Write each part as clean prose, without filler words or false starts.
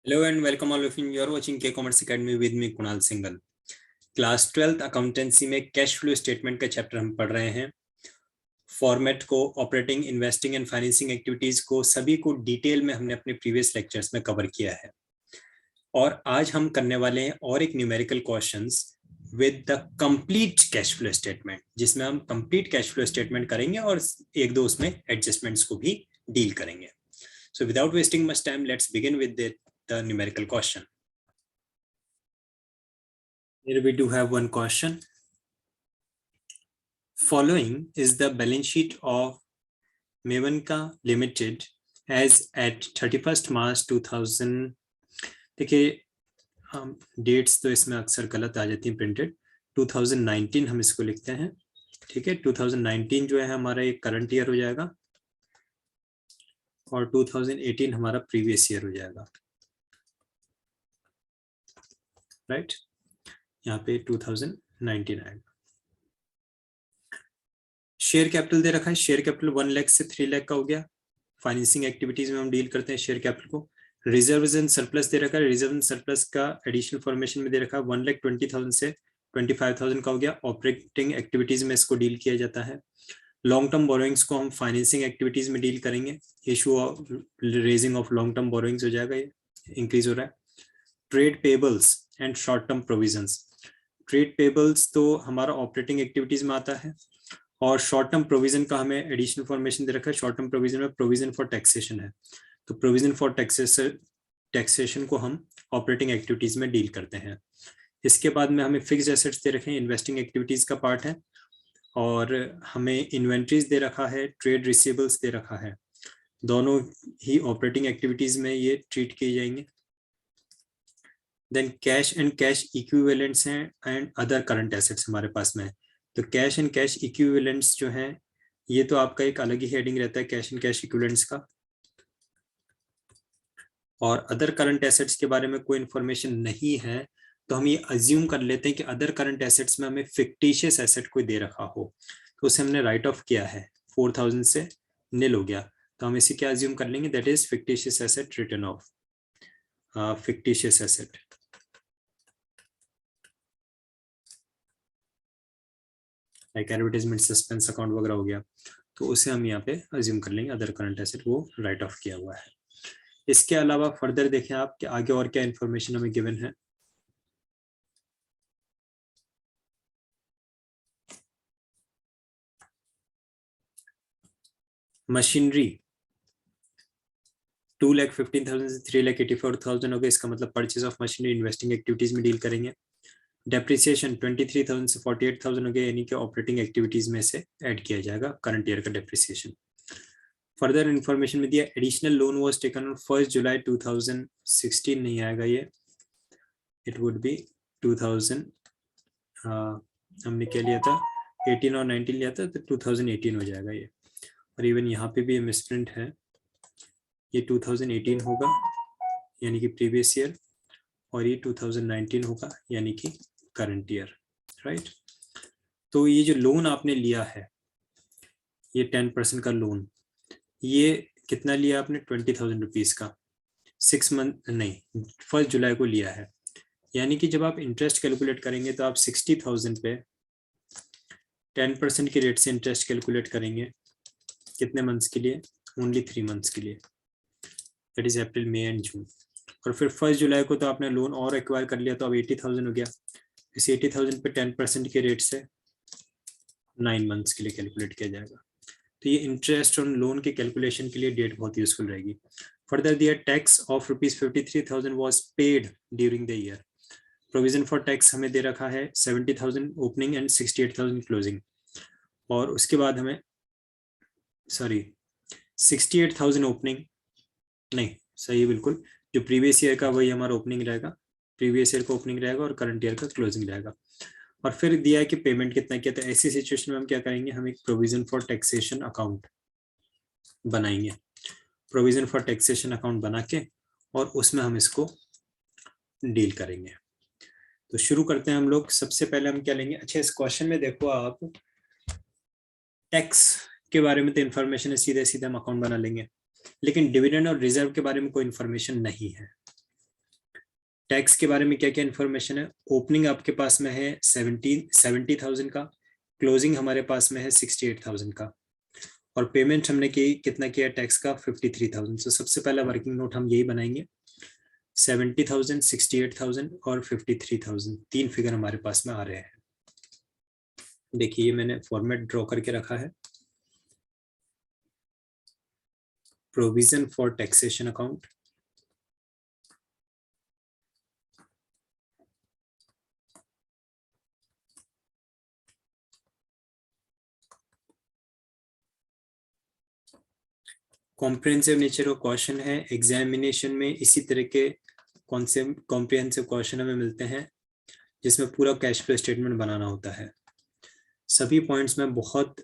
Hello and welcome all of you. You are watching K Commerce Academy with me Kunal Singhal. Class 12th accountancy में cash flow statement का chapter हम पढ़ रहे हैं। Format को, operating, investing and financing activities को सभी को डिटेल में हमने अपने प्रीवियस लेक्चर्स में कवर किया है और आज हम करने वाले हैं और एक numerical questions with the complete cash flow statement, जिसमें हम कंप्लीट कैश फ्लो स्टेटमेंट करेंगे और एक दो उसमें एडजस्टमेंट्स को भी डील करेंगे। So without wasting much time, let's begin with the numerical question. Here we do have one question. Following is the balance sheet of Mevanka Limited as at 31st March 2000. देखिए dates तो इसमें अक्सर गलत आ जाती हैं printed. 2019 हम इसको लिखते हैं, ठीक है। 2019 जो है हमारा एक करंट ईयर हो जाएगा और 2018 हमारा प्रीवियस ईयर हो जाएगा, राइट। यहाँ पे 2019 आएगा। शेयर कैपिटल दे रखा है, शेयर कैपिटल 1 लाख से 3 लाख का हो गया। फाइनेंसिंग एक्टिविटीज में हम डील करते हैं शेयर कैपिटल को। रिजर्व्स एंड सरप्लस दे रखा है, रिजर्व एंड सरप्लस का एडिशनल फॉर्मेशन में दे रखा है 1,20,000 से 25,000 का हो गया। ऑपरेटिंग एक्टिविटीज में इसको डील किया जाता है। लॉन्ग टर्म बोरोइंग्स को हम फाइनेंसिंग एक्टिविटीज में डील करेंगे। Issue of raising of long term borrowings हो जाएगा, ये इंक्रीज हो रहा है। Trade payables and short term provisions, trade payables तो हमारा ऑपरेटिंग एक्टिविटीज में आता है और शॉर्ट टर्म प्रोविजन का हमें एडिशनल फॉर्मेशन दे रखा है। शॉर्ट टर्म प्रोविजन में प्रोविजन फॉर टैक्सेशन है, तो प्रोविजन फॉर टैक्सेशन को हम ऑपरेटिंग एक्टिविटीज में डील करते हैं। इसके बाद में हमें फिक्स्ड एसेट्स दे रखे हैं, इन्वेस्टिंग एक्टिविटीज का पार्ट है, और हमें इन्वेंट्रीज दे रखा है, ट्रेड रिसीवेबल्स दे रखा है। दोनों ही ऑपरेटिंग एक्टिविटीज में ये ट्रीट किए जाएंगे। Then cash and cash equivalents हैं एंड अदर करंट एसेट्स हमारे पास में है। तो कैश एंड कैश इक्विवेलेंट्स जो हैं ये तो आपका एक अलग ही हेडिंग रहता है कैश एंड कैश इक्विवेलेंट्स का। और अदर करंट एसेट्स के बारे में कोई इंफॉर्मेशन नहीं है, तो हम ये अज्यूम कर लेते हैं कि अदर करंट एसेट्स में हमें फिक्टिशियस एसेट कोई दे रखा हो, तो उसे हमने राइट ऑफ किया है, 4,000 से निल हो गया, तो हम इसे क्या अज्यूम कर लेंगे, that is fictitious asset return of fictitious asset. Like advertisement suspense account वगैरह हो गया, तो उसे हम यहाँ पे अज्यूम कर लेंगे अदर करंट एसेट, वो राइट ऑफ किया हुआ है। इसके अलावा फर्दर देखें आप कि आगे और क्या इंफॉर्मेशन हमें गिवन है। मशीनरी 2,15,000 से 3,84,000 हो गया, इसका मतलब purchase of machinery investing activities में डील करेंगे। डेप्रिसिएशन 23,000 से 48,000 हो गया, यानी कि ऑपरेटिंग एक्टिविटीज में से ऐड किया जाएगा करंट ईयर का डेप्रिसिएशन। फर्दर इंफॉर्मेशन में दिया additional loan was taken on 1 जुलाई 2016, नहीं आएगा ये, इट वुड बी 2000, हमने क्या लिया था 18 और 19 लिया था, तो 2018 हो जाएगा ये। और इवन यहाँ पे भी मिसप्रिंट है, ये 2018 होगा यानी कि प्रीवियस ईयर, और ये 2019 होगा यानी कि करंट ईयर, राइट। तो ये जो लोन आपने लिया है, ये 10% का लोन, ये कितना लिया आपने, 20,000 रुपीज का, 6 मंथ नहीं 1 जुलाई को लिया है, यानी कि जब आप इंटरेस्ट कैलकुलेट करेंगे तो आप 60,000 पे 10% के रेट से इंटरेस्ट कैलकुलेट करेंगे, कितने मंथ्स के लिए, ओनली 3 मंथ्स के लिए, that is April, May and June. और फिर 1 जुलाई को तो आपने लोन और एक्वायर कर लिया, तो अब 80,000 हो गया। इस 80,000 पे 10% के रेट से 9 मंथ्स के लिए कैलकुलेट किया जाएगा। तो ये इंटरेस्ट ऑन लोन के कैलकुलेशन के लिए डेट बहुत यूजफुल रहेगी। फर्दर दिया tax of ₹53,000 was paid during the year. Provision for tax हमें दे रखा है 70,000 ओपनिंग एंड 68,000 क्लोजिंग, और उसके बाद हमें 68,000 ओपनिंग नहीं, सही बिल्कुल, जो प्रीवियस ईयर का वही हमारा ओपनिंग रहेगा, प्रीवियस ईयर का ओपनिंग रहेगा और करंट ईयर का क्लोजिंग रहेगा। और फिर दिया है कि पेमेंट कितना किया, तो ऐसी सिचुएशन में हम क्या करेंगे, हम एक प्रोविजन फॉर टैक्सेशन अकाउंट बनाएंगे, प्रोविजन फॉर टैक्सेशन अकाउंट बना के और उसमें हम इसको डील करेंगे। तो शुरू करते हैं हम लोग। सबसे पहले हम क्या लेंगे, अच्छा इस क्वेश्चन में देखो आप, टैक्स के बारे में तो इन्फॉर्मेशन है, सीधे सीधे हम अकाउंट बना लेंगे, लेकिन डिविडेंड और रिजर्व के बारे में कोई इन्फॉर्मेशन नहीं है। टैक्स के बारे में क्या क्या इन्फॉर्मेशन है? ओपनिंग आपके पास में है 70,000 का, क्लोजिंग हमारे पास में है 68,000 का, और पेमेंट हमने की कितना किया टैक्स का 53,000। तो सबसे पहला वर्किंग नोट हम यही बनाएंगे, 70,000, 68,000 और 53,000, तीन फिगर हमारे पास में आ रहे हैं। देखिए ये मैंने फॉर्मेट ड्रॉ करके रखा है, provision for taxation account, comprehensive nature का क्वेश्चन है। एग्जामिनेशन में इसी तरह के कॉम्प्रिहेंसिव क्वेश्चन हमें मिलते हैं जिसमें पूरा कैश फ्लो स्टेटमेंट बनाना होता है। सभी पॉइंट्स में बहुत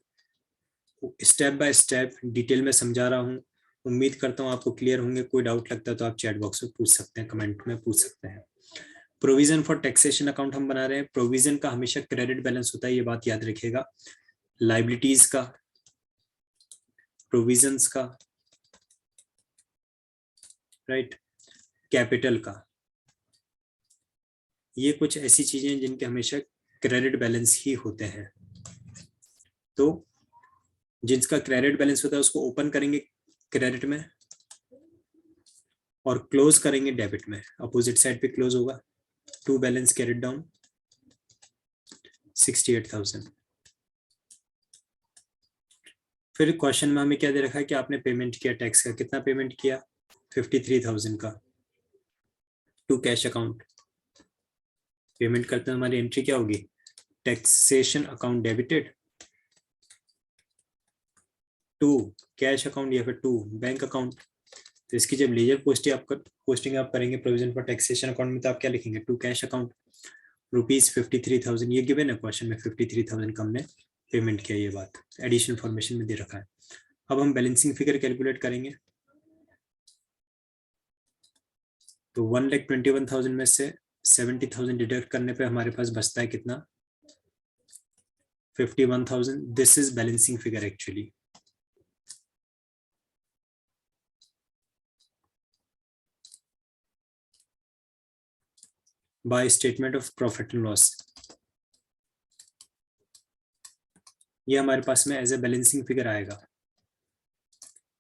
स्टेप बाय स्टेप डिटेल में समझा रहा हूँ, उम्मीद करता हूँ आपको क्लियर होंगे। कोई डाउट लगता है तो आप चैट बॉक्स में पूछ सकते हैं, कमेंट में पूछ सकते हैं। प्रोविजन फॉर टैक्सेशन अकाउंट हम बना रहे हैं। प्रोविजन का हमेशा क्रेडिट बैलेंस होता है, ये बात याद रखिएगा। लाइबिलिटीज का, प्रोविजंस का, राइट, कैपिटल का, ये कुछ ऐसी चीजें हैं जिनके हमेशा क्रेडिट बैलेंस ही होते हैं। तो जिसका क्रेडिट बैलेंस होता है उसको ओपन करेंगे क्रेडिट में और क्लोज करेंगे डेबिट में, अपोजिट साइड पे क्लोज होगा। To balance carried down 68,000। फिर क्वेश्चन में हमें क्या दे रखा है कि आपने पेमेंट किया टैक्स का, कितना पेमेंट किया 53,000 का, टू कैश अकाउंट। पेमेंट करते हैं हमारी एंट्री क्या होगी, taxation account debited to cash account या फिर टू बैंक अकाउंट। तो इसकी जब लेजर पोस्टिंग आप करेंगे प्रोविजन फॉर टैक्सेशन अकाउंट में, तो आप क्या लिखेंगे, टू कैश अकाउंट रुपीज 53,000। ये गिवन है क्वेश्चन में, 53,000 का हमने पेमेंट किया, ये बात एडिशनल फॉर्मेशन में दे रखा है। अब हम बैलेंसिंग फिगर कैलकुलेट करेंगे। तो 1,21,000 में से 70,000 डिडक्ट करने पे हमारे पास बचता है कितना, 51,000। This is balancing figure actually. By statement of profit and loss, ये हमारे पास में एज ए बैलेंसिंग फिगर आएगा।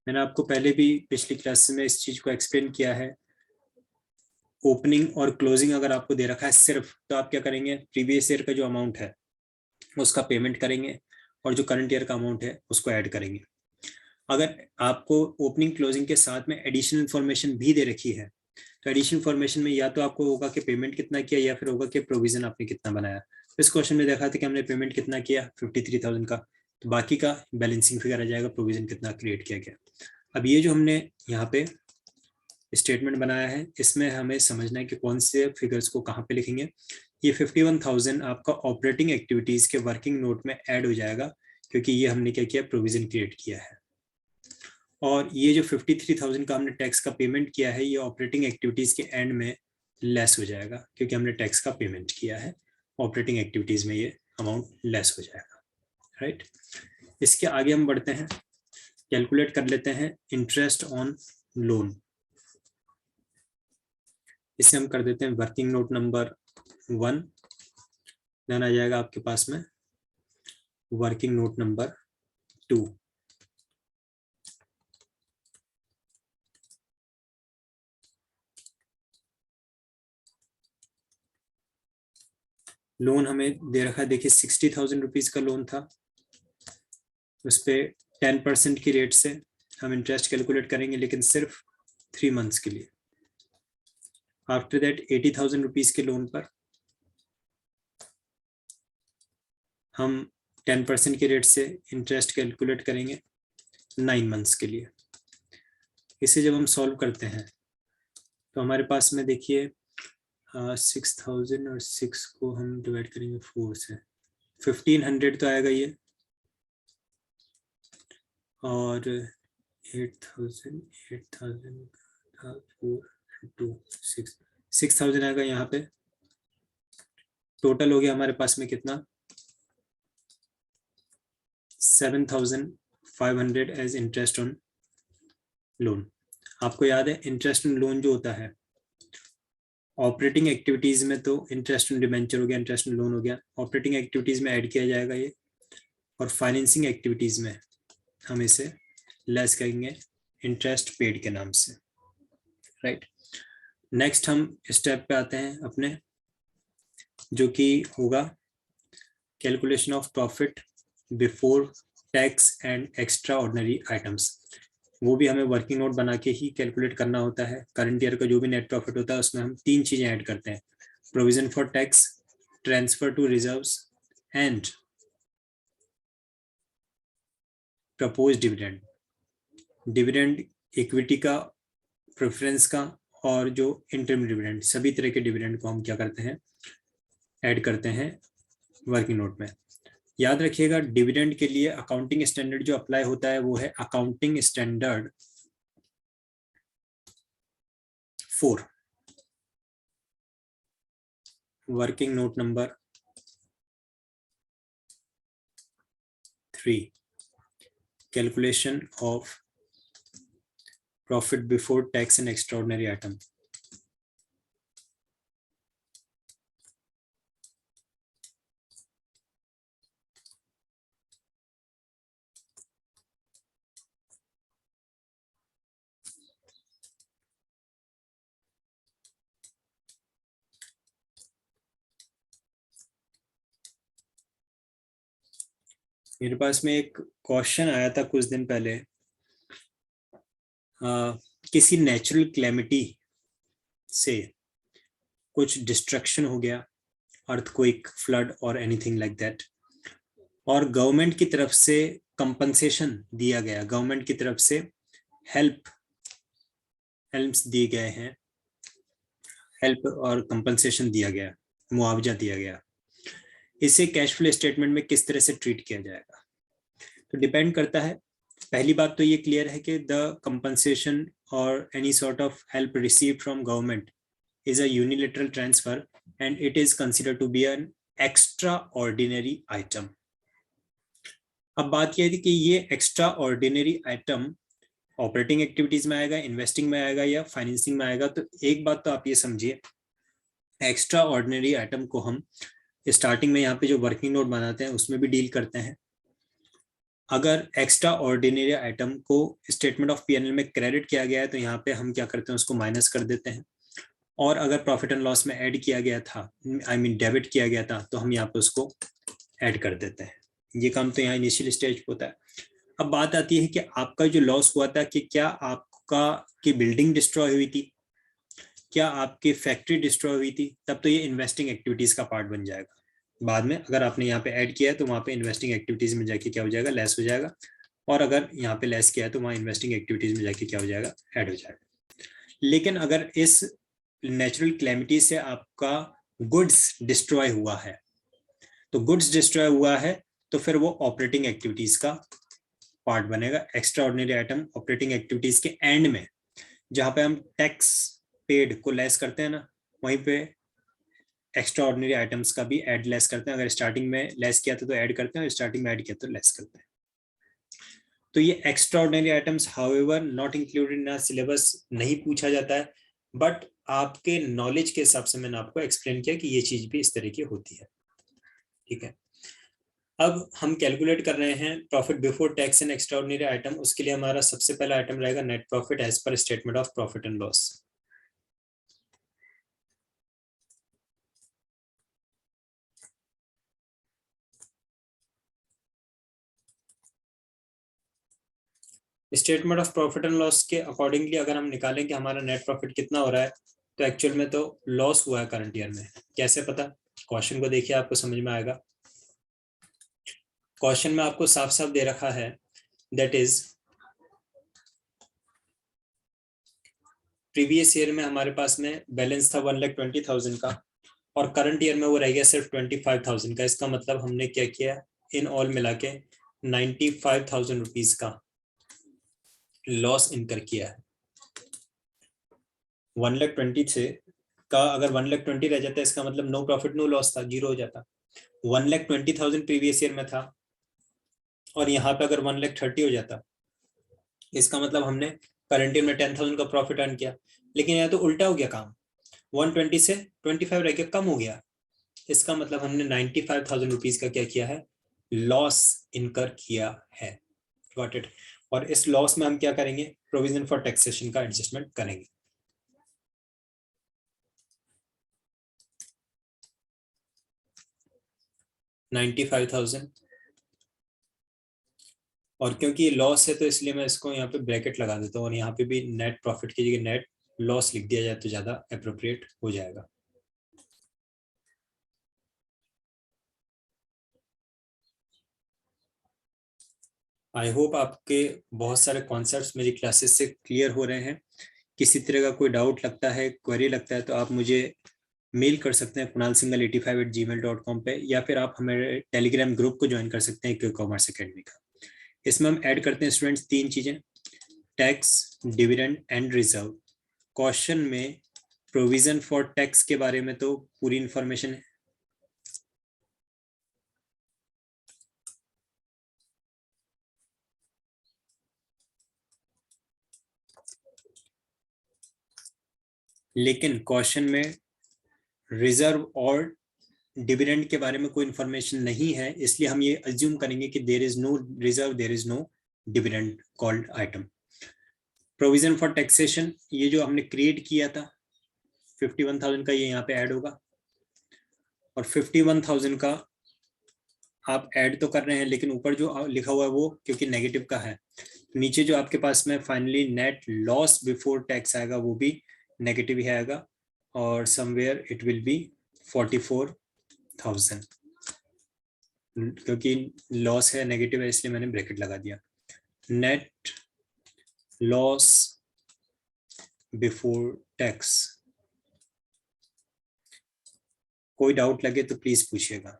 मैंने आपको पहले भी पिछली क्लास में इस चीज को एक्सप्लेन किया है। ओपनिंग और क्लोजिंग अगर आपको दे रखा है सिर्फ, तो आप क्या करेंगे, प्रीवियस ईयर का जो अमाउंट है उसका पेमेंट करेंगे और जो करंट ईयर का अमाउंट है उसको ऐड करेंगे। अगर आपको ओपनिंग क्लोजिंग के साथ में एडिशनल इन्फॉर्मेशन भी दे रखी है, तो एडिशनल इन्फॉर्मेशन में या तो आपको होगा कि पेमेंट कितना किया या फिर होगा कि प्रोविजन आपने कितना बनाया। इस क्वेश्चन में देखा था कि हमने पेमेंट कितना किया 53,000 का, तो बाकी का बैलेंसिंग फिगर आ जाएगा, प्रोविजन कितना क्रिएट किया गया। अब ये जो हमने यहाँ पे स्टेटमेंट बनाया है, इसमें हमें समझना है कि कौन से फिगर्स को कहाँ पे लिखेंगे। ये 51,000 आपका ऑपरेटिंग एक्टिविटीज के वर्किंग नोट में ऐड हो जाएगा, क्योंकि ये हमने क्या किया, प्रोविजन क्रिएट किया है। और ये जो 53,000 का हमने टैक्स का पेमेंट किया है, ये ऑपरेटिंग एक्टिविटीज के एंड में लेस हो जाएगा, क्योंकि हमने टैक्स का पेमेंट किया है। ऑपरेटिंग एक्टिविटीज में ये अमाउंट लेस हो जाएगा, राइट। इसके आगे हम बढ़ते हैं, कैलकुलेट कर लेते हैं इंटरेस्ट ऑन लोन। इसे हम कर देते हैं वर्किंग नोट नंबर 1, देन आ जाएगा आपके पास में वर्किंग नोट नंबर 2। लोन हमें दे रखा है, देखिए 60,000 रुपीज का लोन था, उस पर 10% की रेट से हम इंटरेस्ट कैलकुलेट करेंगे, लेकिन सिर्फ 3 मंथ्स के लिए। आफ्टर दैट 80,000 रुपीज के लोन पर हम 10% के रेट से इंटरेस्ट कैलकुलेट करेंगे 9 मंथ्स के लिए। इसे जब हम सॉल्व करते हैं तो हमारे पास में देखिए 6,000 और 6 को हम डिवाइड करेंगे 4 से, 1,500 तो आएगा ये, और 8,000 4 2 6,000 आएगा यहाँ पे। टोटल हो गया हमारे पास में कितना, 7,500 एज इंटरेस्ट ऑन लोन। आपको याद है इंटरेस्ट ऑन लोन जो होता है ऑपरेटिंग एक्टिविटीज में तो इंटरेस्ट ऑन डिबेंचर हो गया, इंटरेस्ट ऑन लोन हो गया, ऑपरेटिंग एक्टिविटीज में ऐड किया जाएगा ये, और फाइनेंसिंग एक्टिविटीज में हम इसे लेस करेंगे इंटरेस्ट पेड के नाम से, राइट। नेक्स्ट हम स्टेप पे आते हैं अपने, जो कि होगा calculation of profit before tax and extra ordinary items. वो भी हमें वर्किंग नोट बना के ही कैलकुलेट करना होता है। करंट ईयर का जो भी नेट प्रॉफिट होता है उसमें हम 3 चीजें ऐड करते हैं, provision for tax, transfer to reserves and propose dividend. Dividend equity का, प्रेफरेंस का, और जो इंटरम डिविडेंड, सभी तरह के डिविडेंड को हम क्या करते हैं, ऐड करते हैं वर्किंग नोट में। याद रखिएगा डिविडेंड के लिए अकाउंटिंग स्टैंडर्ड जो अप्लाई होता है वो है accounting standard 4, working note number 3, calculation of profit before tax and extraordinary item. मेरे पास में एक क्वेश्चन आया था कुछ दिन पहले, किसी नेचुरल क्लेमिटी से कुछ डिस्ट्रक्शन हो गया, अर्थक्वेक, फ्लड और एनीथिंग लाइक दैट, और गवर्नमेंट की तरफ से कंपनसेशन दिया गया, गवर्नमेंट की तरफ से हेल्प्स दिए गए हैं, हेल्प और कंपनसेशन दिया गया, मुआवजा दिया गया। इसे कैश फ्लो स्टेटमेंट में किस तरह से ट्रीट किया जाएगा? तो डिपेंड करता है। पहली बात तो ये क्लियर है कि द कंपनसेशन और any sort of help received from government is a unilateral transfer and it is considered to be an extraordinary item. अब बात यह थी कि ये extraordinary item operating activities में आएगा, इन्वेस्टिंग में आएगा या फाइनेंसिंग में आएगा। तो एक बात तो आप ये समझिए, एक्स्ट्रा ऑर्डिनरी आइटम को हम स्टार्टिंग में यहाँ पे जो वर्किंग नोट बनाते हैं उसमें भी डील करते हैं। अगर एक्स्ट्रा ऑर्डिनरी आइटम को स्टेटमेंट ऑफ पीएनएल में क्रेडिट किया गया है तो यहाँ पे हम क्या करते हैं, उसको माइनस कर देते हैं। और अगर प्रॉफिट एंड लॉस में ऐड किया गया था, आई मीन डेबिट किया गया था, तो हम यहाँ पे उसको ऐड कर देते हैं। ये काम तो यहाँ इनिशियल स्टेज पे होता है। अब बात आती है कि आपका जो लॉस हुआ था, कि क्या आपका की बिल्डिंग डिस्ट्रॉय हुई थी, क्या आपकी फैक्ट्री डिस्ट्रॉय हुई थी, तब तो ये इन्वेस्टिंग एक्टिविटीज का पार्ट बन जाएगा। बाद में अगर आपने यहाँ पे ऐड किया है तो वहाँ पे इन्वेस्टिंग एक्टिविटीज में जाके क्या हो जाएगा, लेस हो जाएगा। और अगर यहाँ पे लेस किया है तो वहाँ इन्वेस्टिंग एक्टिविटीज में जाके क्या हो जाएगा, ऐड हो जाएगा। लेकिन अगर इस नेचुरल क्लैमिटी से आपका गुड्स डिस्ट्रॉय हुआ है, तो गुड्स डिस्ट्रॉय हुआ है तो फिर वो ऑपरेटिंग एक्टिविटीज का पार्ट बनेगा। Extra ordinary item operating activities के एंड में, जहां पे हम टैक्स पेड को लेस करते हैं ना, वहीं पे एक्स्ट्रा ऑर्डिनरी आइटम्स का भी ऐड लेस करते हैं। अगर स्टार्टिंग में लेस किया था तो ऐड करते हैं, और स्टार्टिंग में ऐड किया तो लेस करते हैं। तो ये extra ordinary items however not included in syllabus नहीं पूछा जाता है, बट आपके नॉलेज के हिसाब से मैंने आपको एक्सप्लेन किया कि ये चीज भी इस तरह की होती है। ठीक है, अब हम कैलकुलेट कर रहे हैं profit before tax and extraordinary item. उसके लिए हमारा सबसे पहला आइटम रहेगा net profit as per statement of profit and loss. Statement of profit and loss के अकॉर्डिंगली अगर हम निकालें कि हमारा नेट प्रॉफिट कितना हो रहा है, तो एक्चुअल में तो लॉस हुआ है करंट ईयर में। कैसे पता? क्वेश्चन को देखिए, आपको समझ में आएगा। क्वेश्चन में आपको साफ साफ दे रखा है, दैट इज प्रीवियस ईयर में हमारे पास में बैलेंस था 1,20,000 का, और करंट ईयर में वो रह गया सिर्फ 25,000 का। इसका मतलब हमने क्या किया, इन ऑल मिला के 95,000 रुपीज का लॉस इनकर किया है। 1,20,000 से का अगर 1,20,000 रह जाता है, इसका मतलब नो प्रॉफिट नो लॉस था, जीरो हो जाता। 1,20,000 प्रीवियस ईयर में था, और यहाँ पे अगर 1,30,000 हो जाता, इसका मतलब हमने करंट ईयर में 10,000 का प्रॉफिट अर्न किया। लेकिन यहाँ तो उल्टा हो गया काम, 120 से 25 रह गया, कम हो गया। इसका मतलब हमने 95,000 रुपीज का क्या किया है, लॉस इनकर किया है। Got it. और इस लॉस में हम क्या करेंगे, प्रोविजन फॉर टैक्सेशन का एडजस्टमेंट करेंगे। $95,000, और क्योंकि ये लॉस है तो इसलिए मैं इसको यहाँ पे ब्रैकेट लगा देता हूँ, और यहाँ पे भी नेट प्रॉफिट की जगह नेट लॉस लिख दिया जाए तो ज्यादा अप्रोप्रिएट हो जाएगा। आई होप आपके बहुत सारे कॉन्सेप्ट्स मेरी क्लासेस से क्लियर हो रहे हैं। किसी तरह का कोई डाउट लगता है, क्वेरी लगता है, तो आप मुझे मेल कर सकते हैं kunalsinghal85@gmail.com पे, या फिर आप हमारे टेलीग्राम ग्रुप को ज्वाइन कर सकते हैं क्विक कॉमर्स एकेडमी का। इसमें हम ऐड करते हैं स्टूडेंट्स 3 चीजें, tax, dividend and reserve. Question में प्रोविजन फॉर टैक्स के बारे में तो पूरी इंफॉर्मेशन है, लेकिन क्वेश्चन में रिजर्व और डिविडेंड के बारे में कोई इंफॉर्मेशन नहीं है, इसलिए हम ये अज्यूम करेंगे कि there is no reserve, there is no dividend called item. Provision for taxation, ये जो हमने क्रिएट किया था 51,000 का, ये यहाँ पे ऐड होगा, और 51,000 का आप ऐड तो कर रहे हैं, लेकिन ऊपर जो लिखा हुआ है वो क्योंकि नेगेटिव का है, नीचे जो आपके पास में finally net loss before tax आएगा वो भी नेगेटिव ही आएगा, और समवेयर इट विल बी 44,000, क्योंकि लॉस है नेगेटिव है इसलिए मैंने ब्रैकेट लगा दिया। नेट लॉस बिफोर टैक्स, कोई डाउट लगे तो प्लीज पूछिएगा।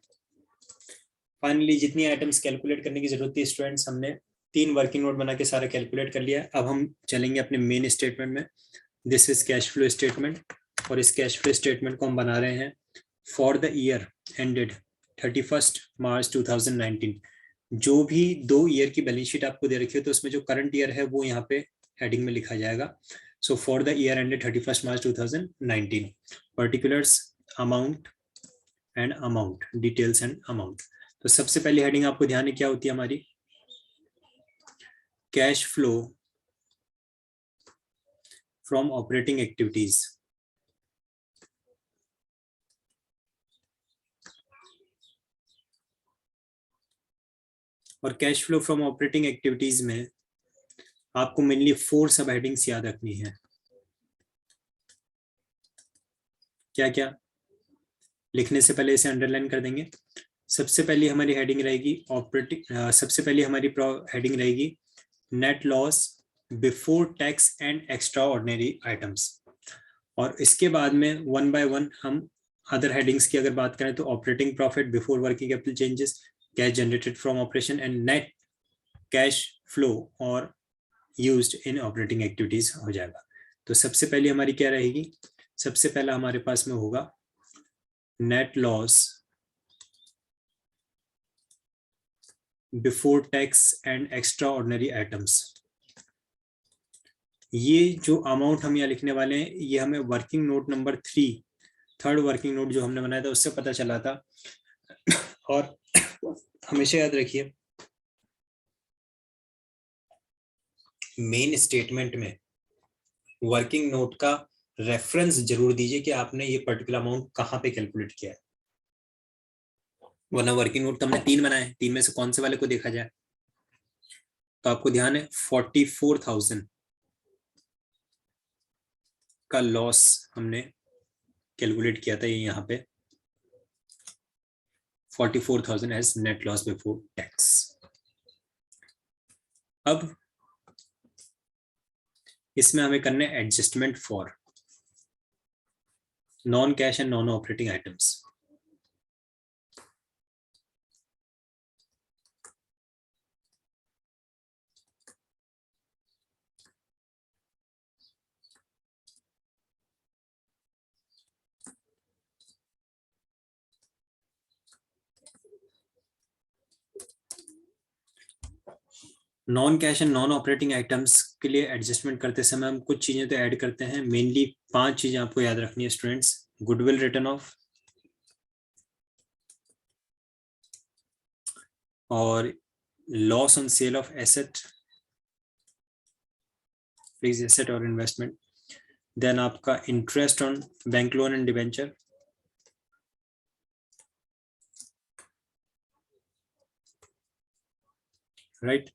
फाइनली जितनी आइटम्स कैलकुलेट करने की जरूरत थी स्टूडेंट्स, हमने 3 वर्किंग नोट बना के सारा कैलकुलेट कर लिया। अब हम चलेंगे अपने मेन स्टेटमेंट में। This is cash flow statement, और इस कैश फ्लो स्टेटमेंट को हम बना रहे हैं फॉर द ईयर एंडेड 31 मार्च 2019। जो भी 2 ईयर की बैलेंस शीट आपको दे रखी है तो उसमें जो करंट ईयर है वो यहाँ पे हेडिंग में लिखा जाएगा। So for the year ended 31 March 2019, particulars, amount and amount, details and amount. तो सबसे पहली हेडिंग आपको ध्यान है क्या होती है हमारी, cash flow from operating activities. और cash flow from operating activities में आपको मेनली 4 सब हेडिंग्स याद रखनी है। क्या क्या, लिखने से पहले इसे अंडरलाइन कर देंगे। सबसे पहली हमारी हेडिंग रहेगी ऑपरेटिंग, सबसे पहली हमारी हेडिंग रहेगी net loss before tax and extra ordinary items, और इसके बाद में 1 बाय 1 हम अदर हेडिंग्स की अगर बात करें तो operating profit before working capital changes, cash generated from operation and net cash flow और यूज्ड इन ऑपरेटिंग एक्टिविटीज हो जाएगा। तो सबसे पहले हमारी क्या रहेगी, सबसे पहला हमारे पास में होगा net loss before tax and extra ordinary items. ये जो अमाउंट हम यहाँ लिखने वाले हैं ये हमें working note number 3, third working note जो हमने बनाया था उससे पता चला था। और हमेशा याद रखिए मेन स्टेटमेंट में वर्किंग नोट का रेफरेंस जरूर दीजिए कि आपने ये पर्टिकुलर अमाउंट कहाँ पे कैलकुलेट किया है, वरना वर्किंग नोट तो हमने 3 बनाए हैं, 3 में से कौन से वाले को देखा जाए। तो आपको ध्यान है 44,000 का लॉस हमने कैलकुलेट किया था, ये यहाँ पे 44,000 as net loss before tax. अब इसमें हमें करना है adjustment for non cash and non operating items. Non cash and non operating items के लिए एडजस्टमेंट करते समय हम कुछ चीजें तो ऐड करते हैं, मेनली 5 चीजें आपको याद रखनी है स्टूडेंट्स। गुडविल रिटर्न ऑफ, और loss on sale of asset, fixed asset और इन्वेस्टमेंट, देन आपका interest on bank loan and debenture, right.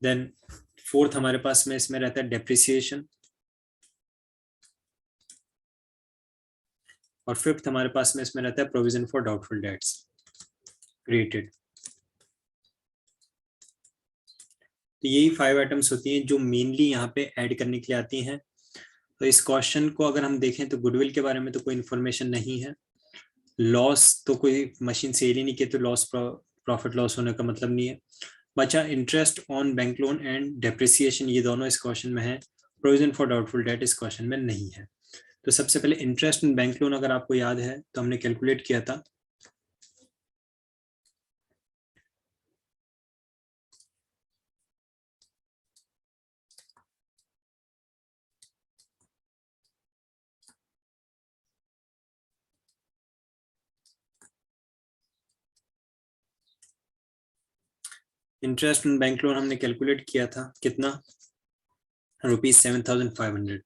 Then fourth हमारे पास में इसमें रहता है डेप्रिसिएशन, और फिफ्थ हमारे पास में इसमें रहता है provision for doubtful debts created. तो यही 5 आइटम्स होती हैं जो मेनली यहाँ पे ऐड करने के लिए आती हैं। तो इस क्वेश्चन को अगर हम देखें तो गुडविल के बारे में तो कोई इन्फॉर्मेशन नहीं है, लॉस तो कोई मशीन सेल ही नहीं की तो लॉस प्रॉफिट लॉस होने का मतलब नहीं है। बचा interest on bank loan and depreciation, ये दोनों इस क्वेश्चन में है। प्रोविजन फॉर डाउटफुल डेट इस क्वेश्चन में नहीं है। तो सबसे पहले इंटरेस्ट ऑन बैंक लोन अगर आपको याद है तो हमने कैलकुलेट किया था, इंटरेस्ट ऑन बैंक लोन हमने कैलकुलेट किया था कितना, ₹7,500।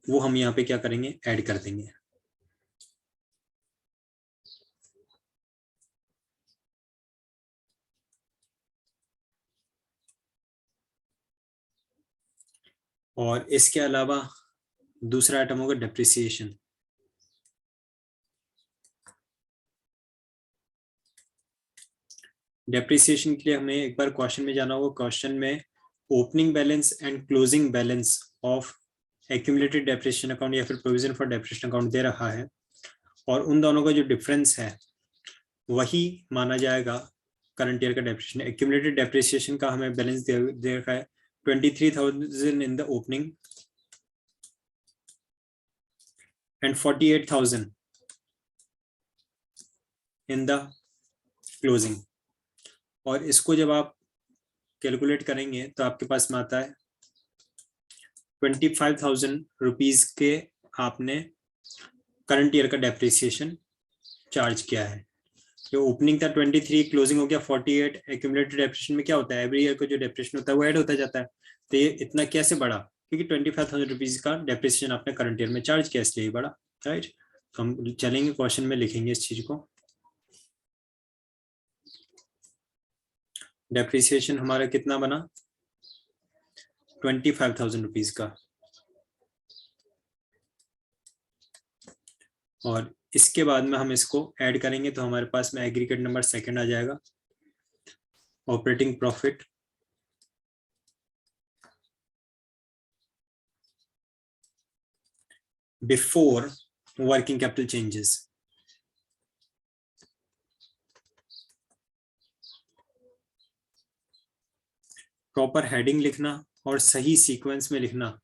वो हम यहाँ पे क्या करेंगे, ऐड कर देंगे। और इसके अलावा दूसरा आइटम होगा डेप्रिसिएशन। डेप्रिसिएशन के लिए हमें एक बार क्वेश्चन में जाना होगा। क्वेश्चन में opening balance and closing balance of accumulated depreciation account या फिर प्रोविजन फॉर डेप्रिसिएशन अकाउंट दे रखा है, और उन दोनों का जो डिफरेंस है वही माना जाएगा करंट ईयर का डेप्रिसिएशन। एक्यूमुलेटेड डेप्रिसिएशन का हमें बैलेंस दे रखा है 23,000 in the opening and 48,000 in the closing. और इसको जब आप कैलकुलेट करेंगे तो आपके पास में आता है 25,000 रुपीज के आपने करंट ईयर का डेप्रिसिएशन चार्ज किया है। जो ओपनिंग था 23, क्लोजिंग हो गया 48। एक्यूमुलेटेड डेप्रिसिएशन में क्या होता है, एवरी ईयर का जो डेप्रिसिएशन होता है वो ऐड होता जाता है। तो ये इतना कैसे बढ़ा, क्योंकि 25,000 रुपीज का डेप्रिसिएशन आपने करंट ईयर में चार्ज किया, इसलिए बढ़ा, राइट। तो हम चलेंगे क्वेश्चन में लिखेंगे इस चीज को। डेप्रिसिएशन हमारा कितना बना, 25,000 रुपीज का, और इसके बाद में हम इसको ऐड करेंगे तो हमारे पास में एग्रीगेट नंबर सेकंड आ जाएगा, operating profit before working capital changes. Proper heading लिखना और सही सीक्वेंस में लिखना,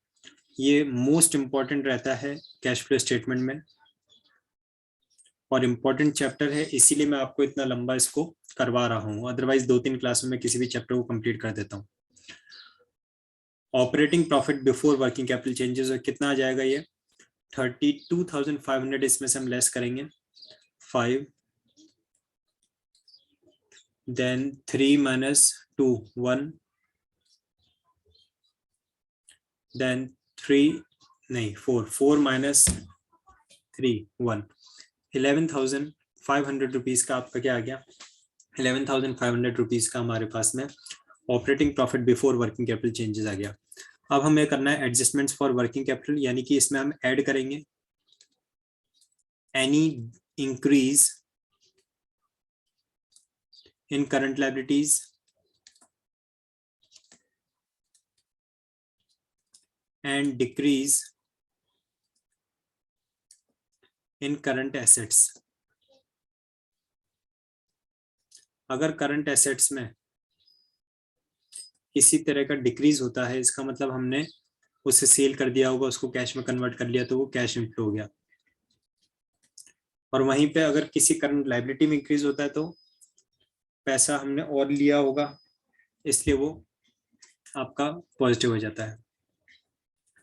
ये मोस्ट इंपॉर्टेंट रहता है कैश फ्लो स्टेटमेंट में, और इम्पोर्टेंट चैप्टर है, इसीलिए मैं आपको इतना लंबा इसको करवा रहा हूँ। अदरवाइज 2-3 क्लास में मैं किसी भी चैप्टर को कंप्लीट कर देता हूँ। Operating profit before working capital changes कितना आ जाएगा, ये 32,500। इसमें से हम लेस करेंगे 5, देन 3 minus 2 1, देन 3 नहीं 4 minus 3 1, 11,500 रुपीज का आपका क्या आ गया, 11,500 रुपीज का हमारे पास में operating profit before working capital changes आ गया। अब हमें करना है एडजस्टमेंट्स फॉर वर्किंग कैपिटल, यानी कि इसमें हम ऐड करेंगे any increase in current liabilities and decrease in current assets. अगर करंट एसेट्स में किसी तरह का डिक्रीज होता है, इसका मतलब हमने उसे सेल कर दिया होगा, उसको कैश में कन्वर्ट कर लिया, तो वो कैश इनफ्लो हो गया। और वहीं पे अगर किसी करंट लायबिलिटी में इंक्रीज होता है तो पैसा हमने और लिया होगा, इसलिए वो आपका पॉजिटिव हो जाता है।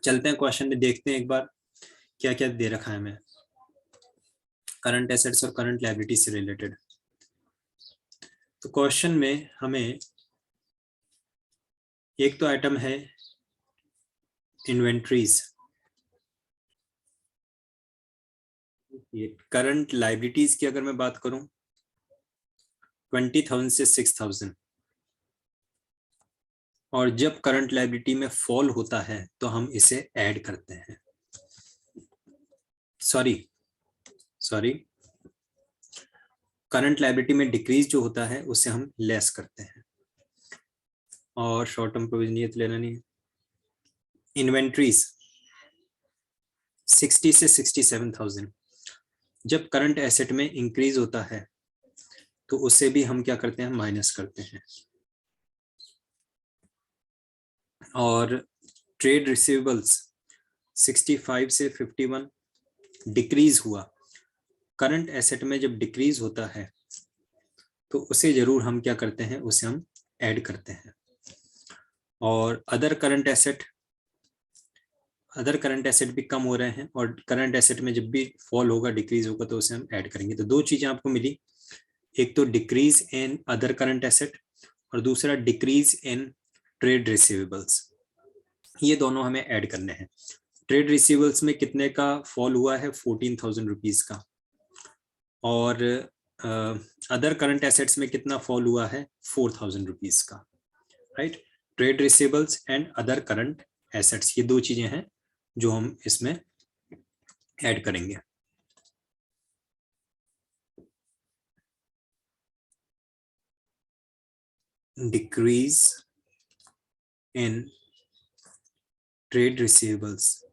चलते हैं क्वेश्चन में देखते हैं एक बार। क्या क्या दे रखा है हमें करंट एसेट्स और करंट लायबिलिटी से रिलेटेड। तो क्वेश्चन में हमें एक तो आइटम है इन्वेंट्रीज, करंट लायबिलिटीज की अगर मैं बात करूं 20,000 से 6,000, और जब करंट लायबिलिटी में फॉल होता है तो हम इसे ऐड करते हैं, सॉरी करंट लायबिलिटी में डिक्रीज जो होता है उसे हम लेस करते हैं, और शॉर्ट टर्म प्रोविजन ये तो लेना नहीं है। इन्वेंट्रीज 60 से 67,000, जब करंट एसेट में इंक्रीज होता है तो उसे भी हम क्या करते हैं, माइनस करते हैं। और ट्रेड रिसीवेबल्स 65 से 51 डिक्रीज हुआ, करंट एसेट में जब डिक्रीज होता है तो उसे जरूर हम क्या करते हैं, उसे हम ऐड करते हैं। और अदर करंट एसेट भी कम हो रहे हैं, और करंट एसेट में जब भी फॉल होगा, डिक्रीज होगा, तो उसे हम ऐड करेंगे। तो दो चीजें आपको मिली, एक तो decrease in other current asset और दूसरा डिक्रीज इन ट्रेड रिसीवेबल्स, ये दोनों हमें ऐड करने हैं। ट्रेड रिसीवेबल्स में कितने का फॉल हुआ है, 14,000 रुपीज का, और अदर करंट एसेट्स में कितना फॉल हुआ है, 4,000 रुपीज का, right. Trade receivables and other current assets, ये दो चीजें हैं जो हम इसमें ऐड करेंगे। Decrease in trade receivables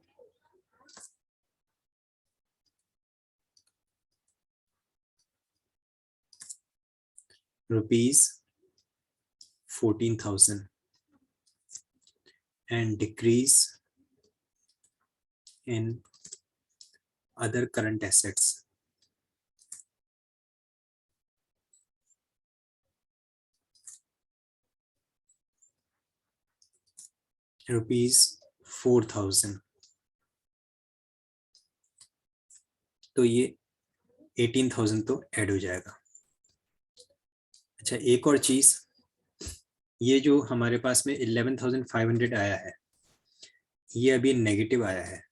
₹14,000 and decrease in other current assets ₹4,000। तो ये 18,000 तो ऐड हो जाएगा। अच्छा, एक और चीज, ये जो हमारे पास में 11,500 आया है, ये अभी नेगेटिव आया है,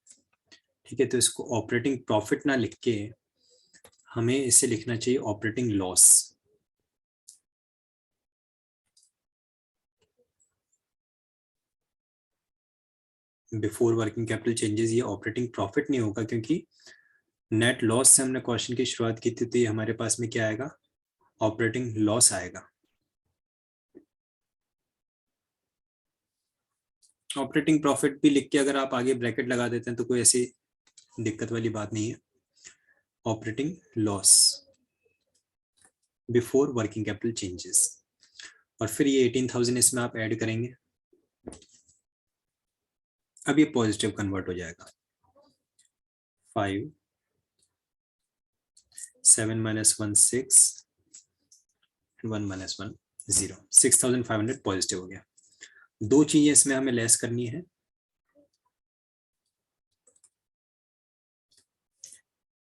ठीक है। तो इसको ऑपरेटिंग प्रॉफिट ना लिख के हमें इसे लिखना चाहिए operating loss. Before working capital changes, ये ऑपरेटिंग प्रॉफिट नहीं होगा, क्योंकि नेट लॉस से हमने क्वेश्चन की शुरुआत की थी, तो ये हमारे पास में क्या आएगा, ऑपरेटिंग लॉस आएगा। ऑपरेटिंग प्रॉफिट भी लिख के अगर आप आगे ब्रैकेट लगा देते हैं तो कोई ऐसी दिक्कत वाली बात नहीं है। Operating loss before working capital changes, और फिर ये 18,000 इसमें आप ऐड करेंगे, अब ये पॉजिटिव कन्वर्ट हो जाएगा। 5 7 - 1 6 1 - 1 0, 6,500 पॉजिटिव हो गया। दो चीजें इसमें हमें लेस करनी है।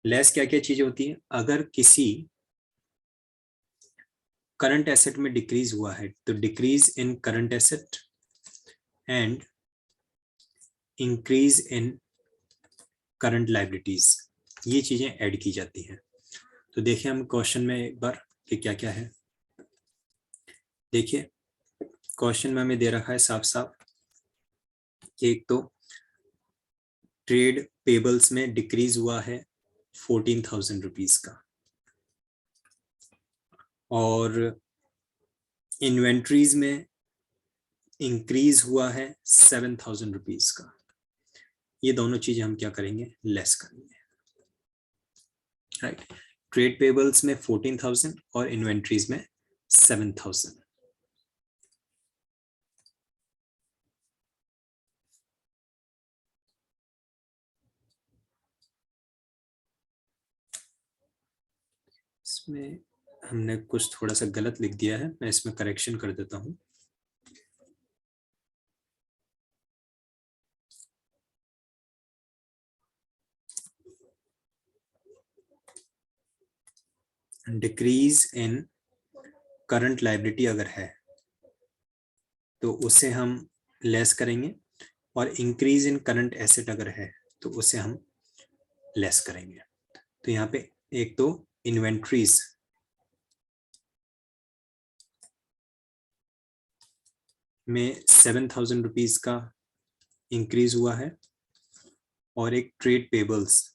लेस क्या क्या चीजें होती है, अगर किसी करंट एसेट में डिक्रीज हुआ है तो decrease in current asset and increase in current liabilities, ये चीजें ऐड की जाती हैं। तो देखिए हम क्वेश्चन में एक बार कि क्या क्या है। देखिए क्वेश्चन में हमें दे रखा है साफ साफ, एक तो ट्रेड पेबल्स में डिक्रीज हुआ है 14,000 रुपीज का, और इन्वेंट्रीज में इंक्रीज हुआ है 7,000 रुपीज का। ये दोनों चीजें हम क्या करेंगे, लेस करेंगे, राइट। ट्रेड पेबल्स में 14,000 और इन्वेंट्रीज में 7,000। इसमें हमने कुछ थोड़ा सा गलत लिख दिया है, मैं इसमें करेक्शन कर देता हूं। डिक्रीज इन करंट लायबिलिटी अगर है तो उसे हम लेस करेंगे, और इंक्रीज इन करंट एसेट अगर है तो उसे हम लेस करेंगे। तो यहाँ पे एक तो इन्वेंट्रीज में 7,000 रुपीज का इंक्रीज हुआ है, और एक ट्रेड पेबल्स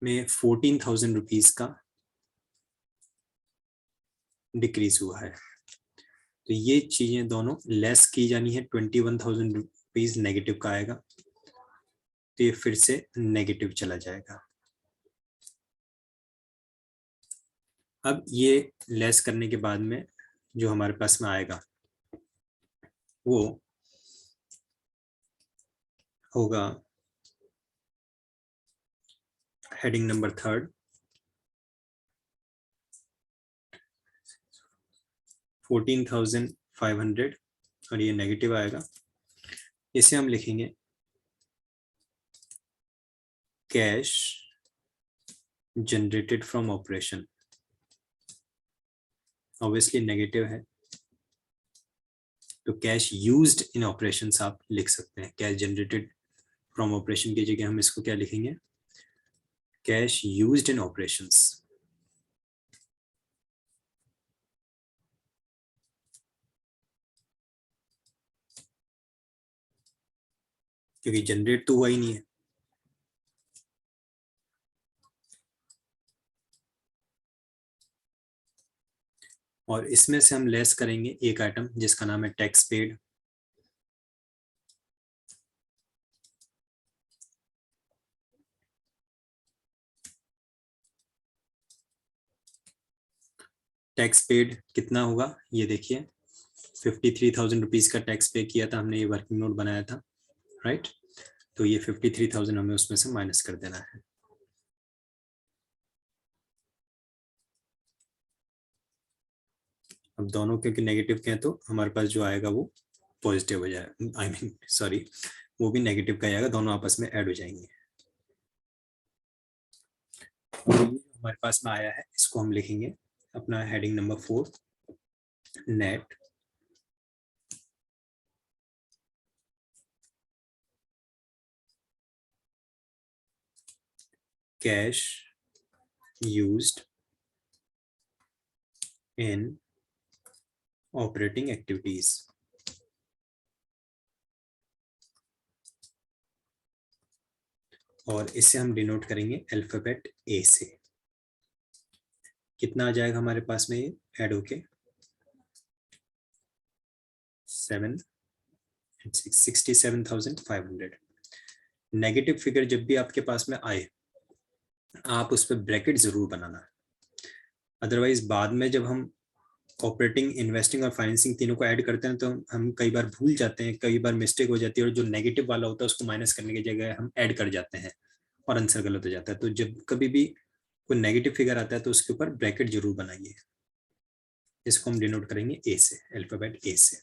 में 14,000 रुपीज का डिक्रीज हुआ है। तो ये चीजें दोनों लेस की जानी है। 21,000 रुपीज नेगेटिव का आएगा, तो ये फिर से नेगेटिव चला जाएगा। अब ये लेस करने के बाद में जो हमारे पास में आएगा वो होगा हेडिंग नंबर 3, 14,500, और ये नेगेटिव आएगा। इसे हम लिखेंगे cash generated from operation. Obviously negative है, तो कैश यूज्ड इन ऑपरेशंस आप लिख सकते हैं। कैश जनरेटेड फ्रॉम ऑपरेशन की जगह हम इसको क्या लिखेंगे, कैश यूज्ड इन ऑपरेशंस। क्योंकि जनरेट तो हुआ ही नहीं है। और इसमें से हम लेस करेंगे एक आइटम जिसका नाम है टैक्स पेड। टैक्स पेड कितना होगा ये देखिए, 53,000 रुपीज का टैक्स पे किया था हमने, ये वर्किंग नोट बनाया था, राइट। तो ये 53,000 हमें उसमें से माइनस कर देना है। अब दोनों क्योंकि नेगेटिव के हैं तो हमारे पास जो आएगा वो पॉजिटिव हो जाएगा, आई मीन सॉरी, वो भी नेगेटिव का आएगा, दोनों आपस में ऐड हो जाएंगे। हमारे पास में आया है, इसको हम लिखेंगे अपना heading number 4, net cash used in operating activities. और इसे हम डिनोट करेंगे अल्फाबेट ए से। कितना आ जाएगा हमारे पास में ये ऐड होके, 67,500। नेगेटिव फिगर जब भी आपके पास में आए आप उस पर ब्रैकेट जरूर बनाना, अदरवाइज बाद में जब हम ऑपरेटिंग, इन्वेस्टिंग और फाइनेंसिंग तीनों को ऐड करते हैं तो हम कई बार भूल जाते हैं, कई बार मिस्टेक हो जाती है, और जो नेगेटिव वाला होता है उसको माइनस करने की जगह हम ऐड कर जाते हैं और आंसर गलत हो जाता है। तो जब कभी भी कोई नेगेटिव फिगर आता है तो उसके ऊपर ब्रैकेट जरूर बनाइए। इसको हम डिनोट करेंगे ए से, अल्फाबेट ए से।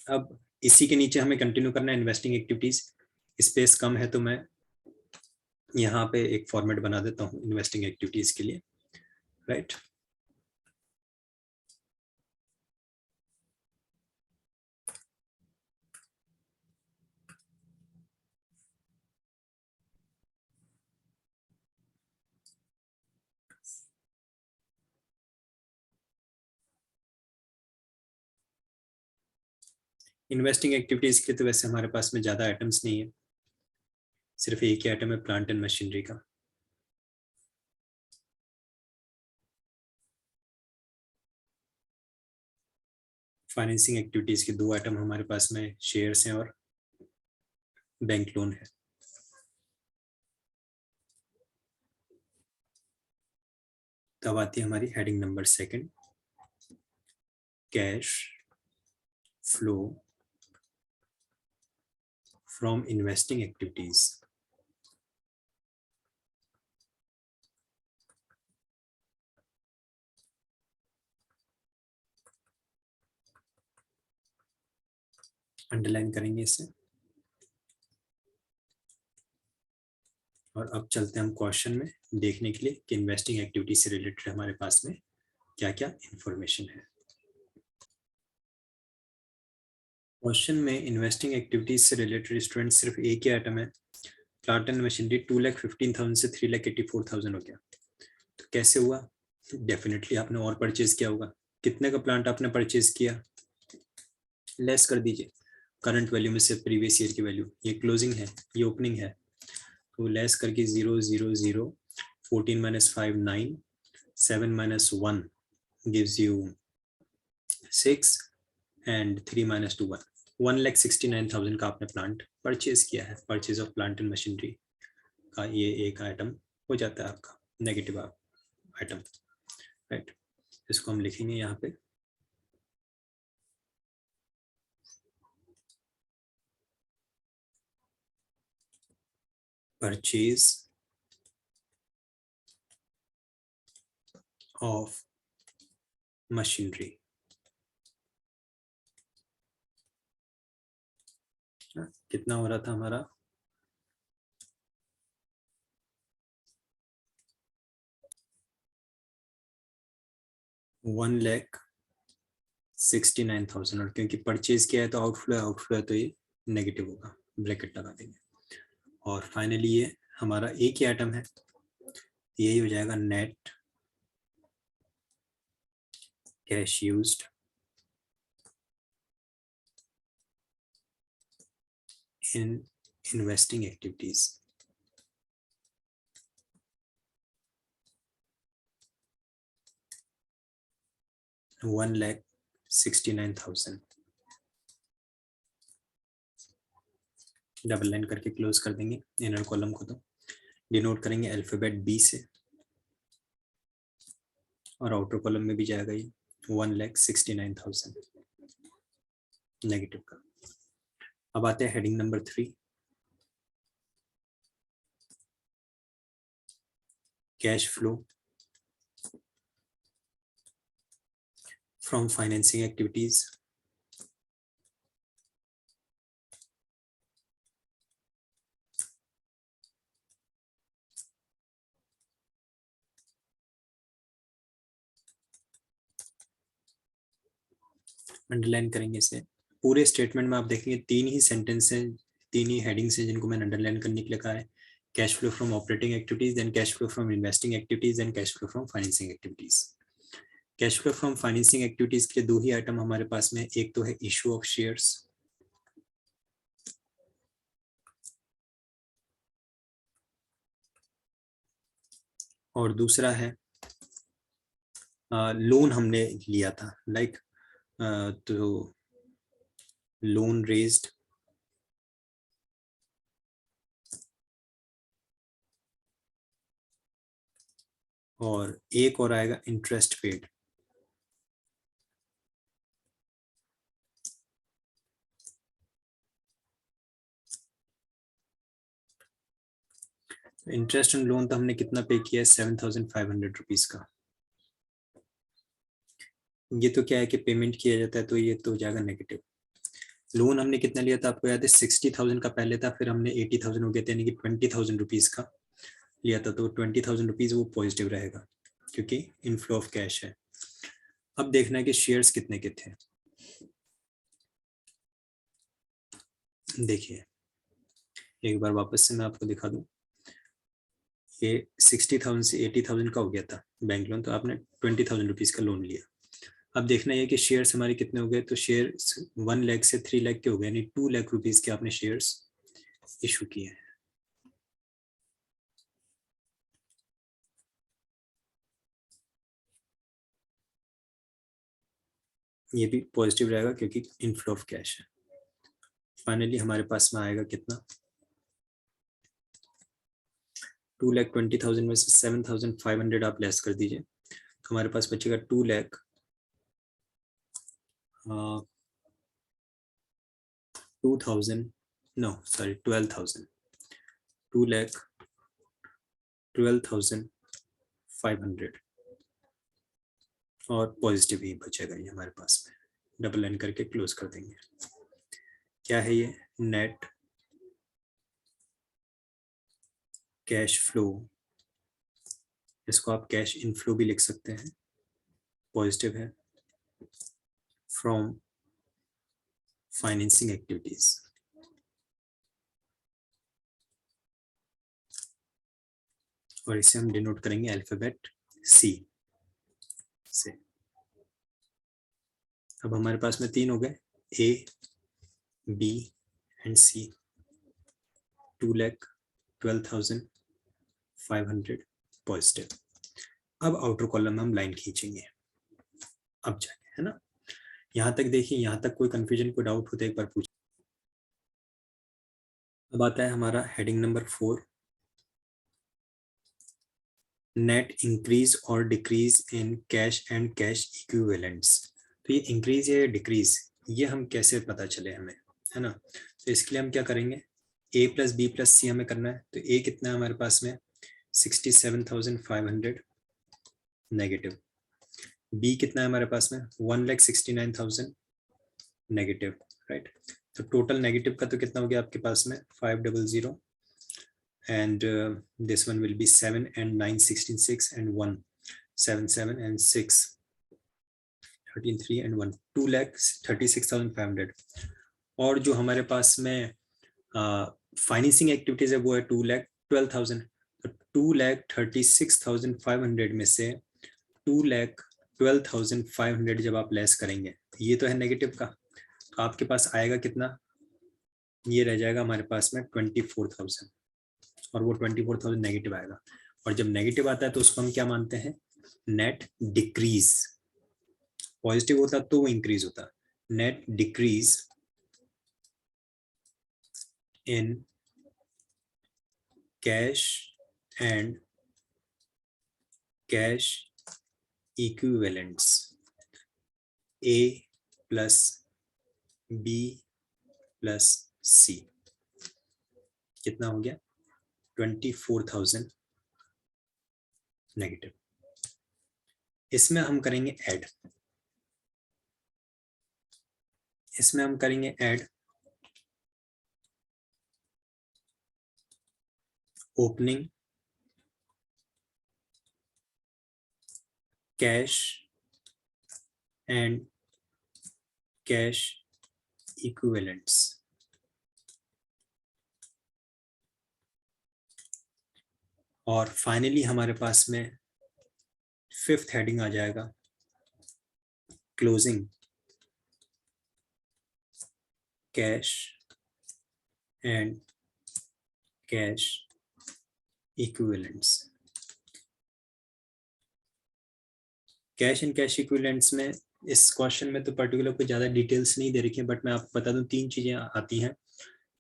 अब इसी के नीचे हमें कंटिन्यू करना है इन्वेस्टिंग एक्टिविटीज। स्पेस कम है तो मैं यहाँ पे एक फॉर्मेट बना देता हूँ इन्वेस्टिंग एक्टिविटीज के लिए, राइट। इन्वेस्टिंग एक्टिविटीज के तो वैसे हमारे पास में ज्यादा आइटम्स नहीं है, सिर्फ एक ही आइटम है प्लांट एंड मशीनरी का। फाइनेंसिंग एक्टिविटीज के दो आइटम हमारे पास में शेयर्स हैं और बैंक लोन है। तब आती है हमारी heading number 2, cash flow from investing activities. Underline करेंगे इसे। और अब चलते हैं हम क्वेश्चन में देखने के लिए कि इन्वेस्टिंग एक्टिविटी से रिलेटेड हमारे पास में क्या क्या इंफॉर्मेशन है। क्वेश्चन में इन्वेस्टिंग एक्टिविटीज से रिलेटेड स्टूडेंट सिर्फ एक ही आइटम है, प्लांट एंड मशीनरी 2,15,000 से 3,84,000 हो गया। तो कैसे हुआ? डेफिनेटली आपने और परचेज किया होगा। कितने का प्लांट आपने परचेज किया? लेस कर दीजिए करंट वैल्यू में से प्रीवियस ईयर की वैल्यू। ये क्लोजिंग है, ये ओपनिंग है, तो लेस करके 0 0 0 14 - 5 9 7 - 1 gives you 6 and 3 - 2 1। 1,69,000 का आपने प्लांट परचेज किया है। Purchase of plant and machinery का ये एक आइटम हो जाता है आपका नेगेटिव आइटम, राइट। इसको हम लिखेंगे यहाँ पे परचेज ऑफ मशीनरी। कितना हो रहा था हमारा? 1,69,000, और क्योंकि परचेज किया है तो आउटफ्लो है तो ये नेगेटिव होगा, ब्रैकेट लगा देंगे। और फाइनली ये हमारा एक ही आइटम है, यही हो जाएगा net cash used in investing activities. $1,69,000 double line करके क्लोज कर देंगे इनर कॉलम को। तो डिनोट करेंगे अल्फाबेट बी से, और आउटर कॉलम में भी जाएगा ये 1,69,000 नेगेटिव का। अब आते हैं heading number 3, cash flow from financing activities. Underline करेंगे इसे। पूरे स्टेटमेंट में आप देखेंगे 3 ही सेंटेंस हैं, 3 ही हेडिंग्स हैं जिनको मैंने अंडरलाइन करने के लिए कहा है। Cash flow from operating activities, then cash flow from investing activities, then cash flow from financing activities. Cash flow from financing activities के 2 ही आइटम हमारे पास में, एक तो है इशू ऑफ शेयर्स, और दूसरा है लोन हमने लिया था, लाइक तो लोन रेज्ड, और एक और आएगा interest paid. Interest and loan तो हमने कितना पे किया है? 7,500 रुपीज का। ये तो क्या है कि पेमेंट किया जाता है, तो ये तो हो जाएगा नेगेटिव। लोन हमने कितना लिया था आपको याद है? 60,000 का पहले था, फिर हमने 80,000 हो गया था, यानी कि 20,000 रुपीज का लिया था, तो 20,000 रुपीज वो पॉजिटिव रहेगा क्योंकि इनफ्लो ऑफ कैश है। अब देखना है कि शेयर्स कितने के थे। देखिए एक बार वापस से मैं आपको दिखा दूं, ये 60,000 से 80,000 का हो गया था बैंक लोन, तो आपने 20,000 रुपीज का लोन लिया। अब देखना है कि शेयर्स हमारे कितने हो गए, तो शेयर 1 लाख से 3 लाख के हो गए, यानी 2 लाख रुपीज के आपने शेयर्स इशू किए हैं। ये भी पॉजिटिव रहेगा क्योंकि इनफ्लो ऑफ कैश है। फाइनली हमारे पास में आएगा कितना? 2,20,000 में से 7,500 आप लेस कर दीजिए, तो हमारे पास बचेगा 12,500 और पॉजिटिव ही बचेगा ये हमारे पास में। डबल लाइन करके क्लोज कर देंगे। क्या है ये? नेट कैश फ्लो, इसको आप कैश इनफ्लो भी लिख सकते हैं, पॉजिटिव है, फ्रॉम फाइनेंसिंग एक्टिविटीज। और इसे हम डिनोट करेंगे अल्फाबेट सी से। अब हमारे पास में 3 हो गए, ए, बी एंड सी। 2,12,500 पॉजिटिव। अब आउटर कॉलम में हम लाइन खींचेंगे अब जाके, है ना। यहाँ तक देखिए, यहाँ तक कोई कंफ्यूजन, कोई डाउट होता है एक बार पूछ। अब आता है हमारा हेडिंग नंबर 4, नेट इंक्रीज और decrease in cash and cash equivalents. तो ये इंक्रीज या डिक्रीज, ये हम कैसे पता चले हमें, है ना। तो इसके लिए हम क्या करेंगे, a प्लस बी प्लस सी हमें करना है। तो a कितना है हमारे पास में 67,500 नेगेटिव, b कितना है हमारे पास में 1,69,000 नेगेटिव, राइट। तो टोटल नेगेटिव का तो कितना हो गया आपके पास में 500, and this one will be 7 and 9 16 6 and 1 7 7 and 6 13 3 and 1 2,36,500। और जो हमारे पास में फाइनेंसिंग एक्टिविटीज है वो है 2,12,000। तो 2,36,500 में से 2,12,500 जब आप लेस करेंगे, ये तो है नेगेटिव का, तो आपके पास आएगा कितना, ये रह जाएगा हमारे पास में 24,000, और वो 24,000 नेगेटिव आएगा। और जब नेगेटिव आता है तो उसको हम क्या मानते हैं, नेट डिक्रीज। पॉजिटिव होता तो वो इंक्रीज होता, net decrease in cash and cash equivalents, A plus B plus C. कितना हो गया 24,000 नेगेटिव। इसमें हम करेंगे ऐड, इसमें हम करेंगे add opening cash and cash equivalents. और फाइनली हमारे पास में 5th हेडिंग आ जाएगा, closing cash and cash equivalents. Cash and cash equivalents में इस क्वेश्चन में तो पर्टिकुलर कोई ज्यादा डिटेल्स नहीं दे रखी है, बट मैं आपको बता दूं 3 चीजें आती हैं,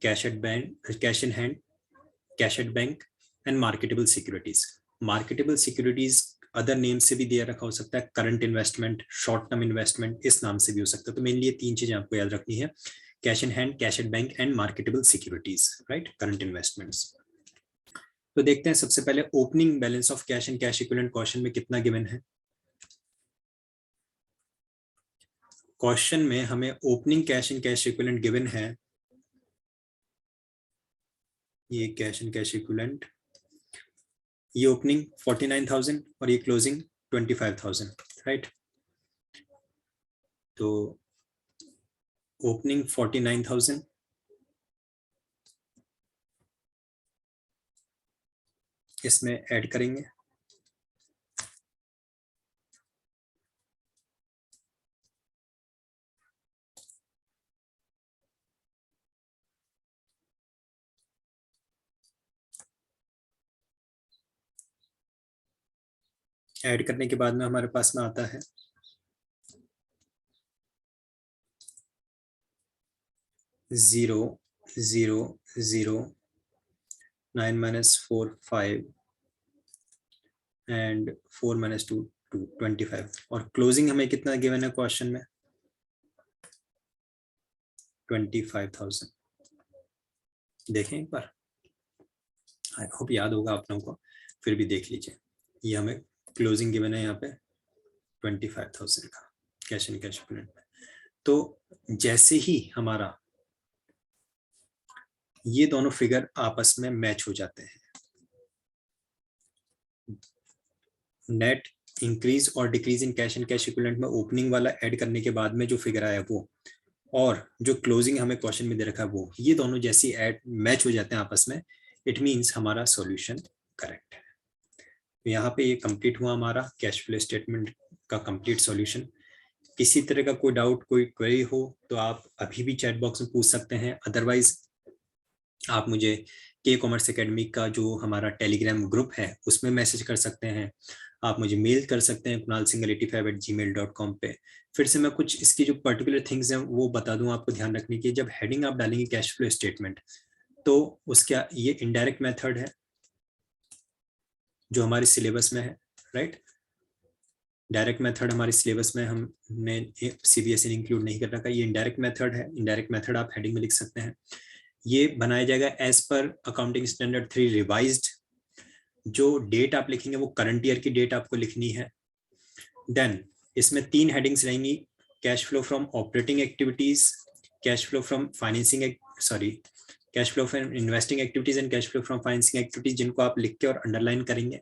cash at bank, cash in hand, cash at bank and marketable securities. Marketable securities other name से भी दिया रखा हो सकता है, current investment, short term investment, इस नाम से भी हो सकता है। तो मेनली ये 3 चीजें आपको याद रखनी है, cash in hand, cash at bank and marketable securities, right, current investments. तो देखते हैं सबसे पहले opening balance of cash and cash equivalent question में कितना गिवन है। क्वेश्चन में हमें opening cash and cash equivalent given है, ये कैश एंड कैश इक्विवेलेंट, ये ओपनिंग 49,000 और ये क्लोजिंग 25,000, राइट। तो ओपनिंग 49,000, इसमें ऐड करेंगे, ऐड करने के बाद में हमारे पास में आता है 0,0,0, 9 - 4 5 एंड 4 - 2 2 25। और क्लोजिंग हमें कितना गिवन है क्वेश्चन में 25,000। देखें एक बार, आई होप याद होगा आप लोगों को, फिर भी देख लीजिए। ये हमें क्लोजिंग गिवन है यहाँ पे 25,000 का कैश एंड कैश इक्विवेलेंट में। तो जैसे ही हमारा ये दोनों फिगर आपस में मैच हो जाते हैं, नेट इंक्रीज और decrease in cash and cash equivalent में ओपनिंग वाला ऐड करने के बाद में जो फिगर आया वो, और जो क्लोजिंग हमें क्वेश्चन में दे रखा है वो, ये दोनों जैसी ऐड मैच हो जाते हैं आपस में, इट मींस हमारा सॉल्यूशन करेक्ट है। तो यहाँ पे ये कंप्लीट हुआ हमारा कैश फ्लो स्टेटमेंट का कंप्लीट सॉल्यूशन। किसी तरह का कोई डाउट, कोई क्वेरी हो तो आप अभी भी चैट बॉक्स में पूछ सकते हैं, अदरवाइज आप मुझे के कॉमर्स एकेडमी का जो हमारा टेलीग्राम ग्रुप है उसमें मैसेज कर सकते हैं, आप मुझे मेल कर सकते हैं kunalsinghal85@gmail.com पे। फिर से मैं कुछ इसकी जो पर्टिकुलर थिंग्स हैं वो बता दूं आपको ध्यान रखने की। जब हेडिंग आप डालेंगे कैश फ्लो स्टेटमेंट, तो उसका ये इनडायरेक्ट मेथड है जो हमारे सिलेबस में है, राइट। डायरेक्ट मेथड हमारे सिलेबस में हमने CBSE ने इंक्लूड नहीं कर रखा, ये इनडायरेक्ट मेथड है। इनडायरेक्ट मेथड आप हेडिंग में लिख सकते हैं। ये बनाया जाएगा as per accounting standard 3 revised. जो डेट आप लिखेंगे वो करंट ईयर की डेट आपको लिखनी है। देन इसमें 3 हेडिंग्स रहेंगी, cash flow from operating activities, cash flow from financing, cash flow from investing activities and cash flow from financing activities, जिनको आप लिख के और अंडरलाइन करेंगे।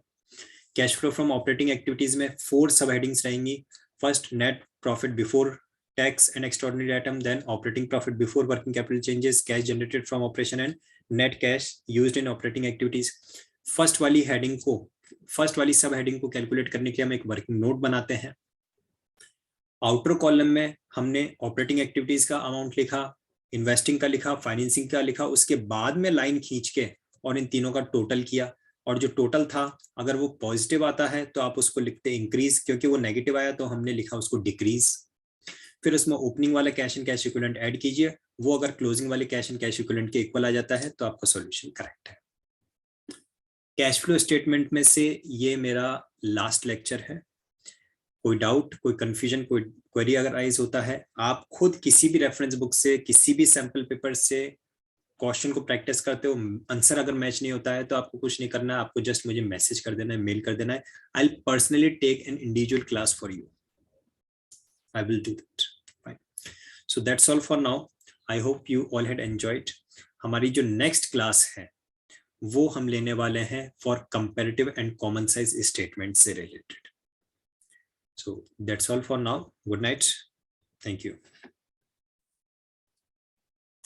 Cash flow from operating activities में 4 सब हेडिंग्स रहेंगी। First, net profit before tax and extraordinary item, then operating profit before working capital changes, cash generated from operation and net cash used in operating activities. First वाली सब heading को calculate करने के लिए हम एक working note बनाते हैं। आउटर कॉलम में हमने ऑपरेटिंग एक्टिविटीज का अमाउंट लिखा, इन्वेस्टिंग का लिखा, फाइनेंसिंग का लिखा, उसके बाद में लाइन खींच के और इन तीनों का टोटल किया, और जो टोटल था अगर वो पॉजिटिव आता है तो आप उसको लिखते इंक्रीज, क्योंकि वो नेगेटिव आया तो हमने लिखा उसको डिक्रीज। फिर उसमें ओपनिंग वाला cash and cash equivalent add कीजिए, वो अगर क्लोजिंग वाले कैश एंड कैश इक्विवेलेंट के इक्वल आ जाता है तो आपका सॉल्यूशन करेक्ट है। कैश फ्लो स्टेटमेंट में से ये मेरा लास्ट लेक्चर है। कोई डाउट, कोई कंफ्यूजन, कोई क्वेरी अगर राइज होता है, आप खुद किसी भी रेफरेंस बुक से, किसी भी सैंपल पेपर से क्वेश्चन को प्रैक्टिस करते हो, आंसर अगर मैच नहीं होता है तो आपको कुछ नहीं करना है, आपको जस्ट मुझे मैसेज कर देना है, मेल कर देना है। I will personally take an individual class for you, I will do that. Fine, so that's all for now. I hope you all had enjoyed. हमारी जो नेक्स्ट क्लास है वो हम लेने वाले हैं for comparative and common size statement से related. So that's all for now, good night, thank you.